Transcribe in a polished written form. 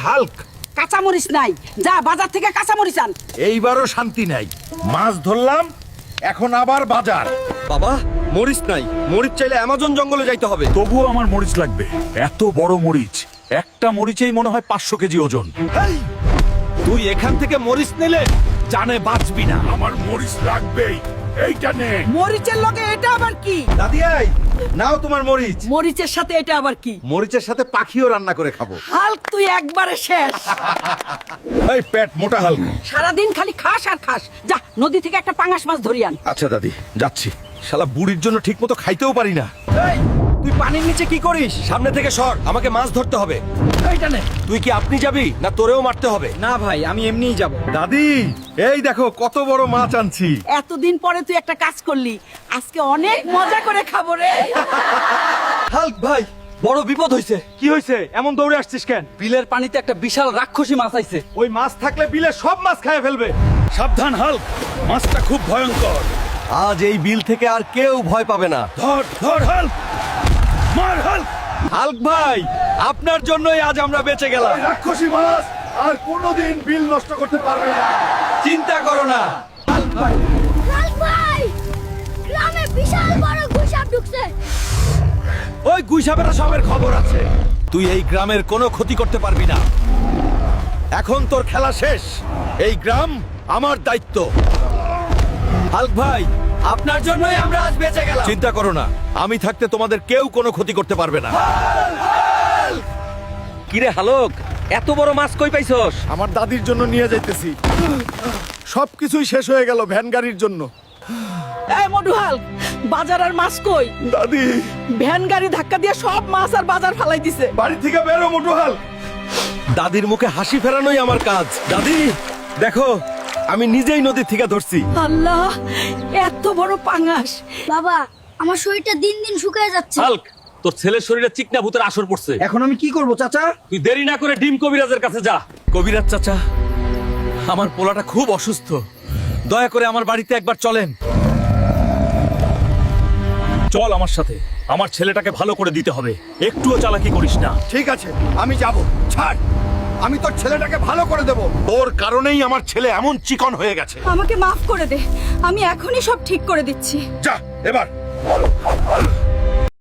Hulk, কাঁচামরিচ নাই, যা বাজার থেকে কাঁচামরিচ আন। এইবারও শান্তি নাই। মাছ ধরলাম, এখন আবার বাজার। বাবা, মরিচ নাই। মরিচ চাইলে অ্যামাজন জঙ্গলে যাইতে হবে। তবুও আমার মরিচ লাগবে। এত বড় মরিচ, একটা মরিচেই মনে হয় 500 কেজি ওজন। এই, তুই এখান থেকে মরিচ নিলে জানে বাঁচবি না। আমার মরিচ লাগবেই, এইটা নে। মরিচের লগে এটা আবার কি? দাদি এই, নাও তোমার মরিচ। মরিচের সাথে এটা আবার কি? মরিচের সাথে পাখিও রান্না করে খাবো। হাল্ক, তুই একবারে শেষ। এই পেট মোটা হাল্ক। সারাদিন খালি খাস আর খাস। যা নদী থেকে একটা পাঙাশ মাছ ধরি আন। আচ্ছা দাদি, যাচ্ছি। শালা বুড়ির জন্য ঠিক মতো খাইতেও পারি না। এই, তুই পানির নিচে কি করিস? সামনে থেকে সর, আমাকে মাছ ধরতে হবে। এইটা নে। তুই কি আপনি যাবি না তোরেও মারতে হবে? না ভাই, আমি এমনিই যাব। দাদি, এই দেখো কত বড় মাছ আনছি। এতদিন পরে তুই একটা কাজ করলি, আজকে অনেক মজা করে খাবো রে। হাল্ক ভাই, বড় বিপদ হইছে। কি হয়েছে? এমন দৌড়ে আসছিস কেন? বিলের পানিতে একটা বিশাল রাক্ষসী মাছ আইছে। ওই মাছ থাকলে বিলে সব মাছ খেয়ে ফেলবে। সাবধান হাল্ক, মাছটা খুব ভয়ঙ্কর। আজ এই বিল থেকে আর কেউ ভয় পাবে না। ধর ধর হাল্ক, মার হাল্ক। হাল্ক ভাই, আপনার জন্যই আজ আমরা বেঁচে গেলাম। রাক্ষসী মাছ আর কোনোদিন বিল নষ্ট করতে পারবে না। চিন্তা করো না। হাল্ক ভাই, গ্রামে বিশাল বড় গুসাপ ঢুকছে। ওই গুইসাবেরা সবের খবর আছে। তুই এই গ্রামের কোনো ক্ষতি করতে পারবি না। এখন তোর খেলা শেষ। এই গ্রাম আমার দায়িত্ব। হাল্ক ভাই, আপনার জন্যই আমরা আজ বেঁচে গেলাম। চিন্তা করো না, আমি থাকতে তোমাদের কেউ কোনো ক্ষতি করতে পারবে না। কিরে হালক, এত বড় মাছ কই পাইছস? আমার দাদির জন্য নিয়ে যাইতেছি। সবকিছুই শেষ হয়ে গেল ভ্যান গাড়ির জন্য। এই মধু হাল্ক, বাজার আর মাছ কই? দাদি, ভ্যান গাড়ি ধাক্কা দিয়ে সব মাছ আর বাজার ফালাই দিছে। বাড়ি থেকে বেরো মোটু হাল্ক। দাদির মুখে হাসি ফেরানোই আমার কাজ। দাদি, দেখো, আমি নিজেই নদী থেকে ধরছি। আল্লাহ, এত বড় পাঙাশ। বাবা, আমার শরীরটা দিন দিন শুকিয়ে যাচ্ছে। হাল্ক, তোর ছেলের শরীরে চিকনা ভূতের আসর পড়ছে। এখন আমি কি করব চাচা? তুই দেরি না করে ডিম কবিরাজের কাছে যা। কবিরাজ চাচা, আমার পোলাটা খুব অসুস্থ, দয়া করে আমার বাড়িতে একবার চলেন। চল আমার সাথে, আমার ছেলেটাকে ভালো করে দিতে হবে। একটুও চালাকি করিস না। ঠিক আছে, আমি যাব। ছাড়, আমি তোর ছেলেটাকে ভালো করে দেব। তোর কারণেই আমার ছেলে এমন চিকন হয়ে গেছে। আমাকে মাফ করে দে, আমি এখনই সব ঠিক করে দিচ্ছি। যা এবার।